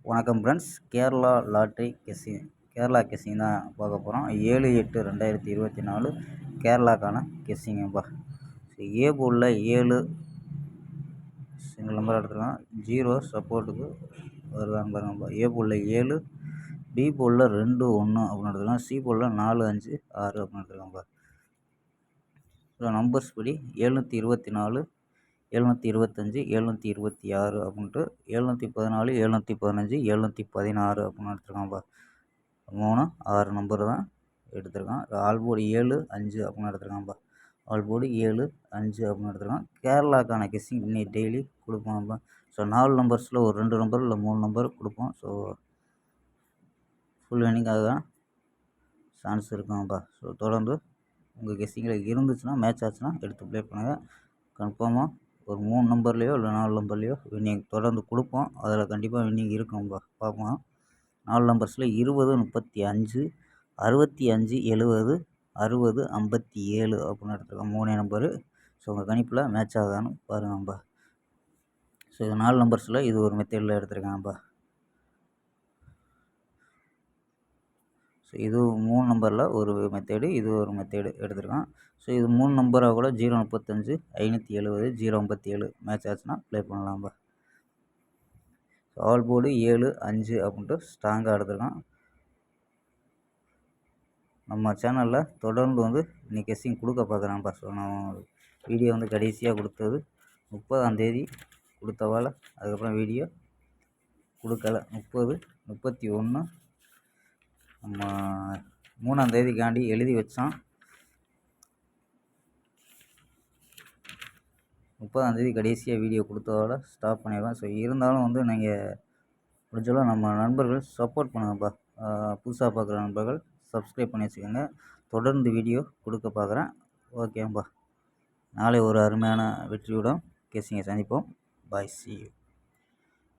வணக்கம் friends. Kerala lottery guessing guessing தான் பார்க்க போகிறோம். 7/8/2024 கேரளாக்கான கெஸ்ஸிங்கப்பா. ஏ போர்டில் 7 சிங்கிள் நம்பர் எடுத்துக்கலாம். 0 சப்போர்ட்டுக்கு வருதான்னு பாருங்கப்பா. ஏ போர்டில் 7, பி போர்டில் 2 1 அப்படின்னு எடுத்துக்கலாம். சி போர்டில் 4 5 6 அப்படின்னு எடுத்துக்கலாம்ப்பா. நம்பர்ஸ் படி 724, 725, 726 அப்படின்ட்டு 714, 715, 716 அப்படின்னு எடுத்துருக்கான்ப்பா. 3 6 நம்பர் தான் எடுத்திருக்கான். ஆல்போர்டு 7 5 அப்படின்னு எடுத்துருக்கான்ப்பா. ஆல்போர்டு 7 5 அப்படின்னு எடுத்துருக்கான். கேரளாக்கான கெஸ்ஸிங் இன்னைக்கு டெய்லி கொடுப்போம்ப்பா. ஸோ 4 நம்பர்ஸில் ஒரு 2 நம்பர் இல்லை 3 நம்பர் கொடுப்போம். ஸோ ஃபுல் வின்னிங்காக தான் சான்ஸ் இருக்கும்ப்பா. ஸோ தொடர்ந்து உங்கள் கெஸ்ஸிங்கில் இருந்துச்சுன்னா, மேட்ச் ஆச்சுன்னா எடுத்து ப்ளே பண்ணுங்கள். கன்ஃபார்மாக ஒரு 3 நம்பர்லேயோ இல்லை 4 நம்பர்லேயோ வின்னிங் தொடர்ந்து கொடுப்போம். அதில் கண்டிப்பாக வின்னிங் இருக்கும்ப்பா. பார்ப்போம். 4 நம்பர்ஸில் 20 35, 65 70, 60 57 அப்படின்னு எடுத்துருக்கோம். 3 நம்பரு. ஸோ உங்கள் கணிப்பில் மேட்ச் ஆகுதான்னு பாருங்கப்பா. ஸோ இது 4 நம்பர்ஸில் இது ஒரு மெத்தேடில் எடுத்துருக்காங்கப்பா. ஸோ இது 3 நம்பரில் ஒரு மெத்தேடு, இது ஒரு மெத்தேடு எடுத்திருக்கான். ஸோ இது 3 நம்பராக கூட 035, 570, 057 மேட்ச் ஆச்சுன்னா ப்ளே பண்ணலாம்ப்பா. ஸோ ஆல் போர்டு 7 5 அப்படின்ட்டு ஸ்ட்ராங்காக எடுத்திருக்கான். நம்ம சேனலில் தொடர்ந்து இன்னைக்கு கெஸ்ஸிங் கொடுக்க பார்க்குறான்ப்பா. ஸோ நான் வீடியோ கடைசியாக கொடுத்தது 30ஆம் தேதி கொடுத்தவால அதுக்கப்புறம் வீடியோ கொடுக்கல. 30 31 நம்ம 3ஆம் தேதிக்காண்டி எழுதி வச்சான். 30ஆம் தேதி கடைசியாக வீடியோ கொடுத்ததோட ஸ்டாப் பண்ணிடுவேன். ஸோ இருந்தாலும் நீங்கள் முடிஞ்சளவு நம்ம நண்பர்கள் சப்போர்ட் பண்ணுங்கப்பா. புதுசாக பார்க்குற நண்பர்கள் சப்ஸ்கிரைப் பண்ணி வச்சுக்கோங்க. தொடர்ந்து வீடியோ கொடுக்க பார்க்குறேன். ஓகேப்பா. நாளை ஒரு அருமையான வெற்றியுடன் கெஸ்ஸிங்கை சந்திப்போம். பாய், see you.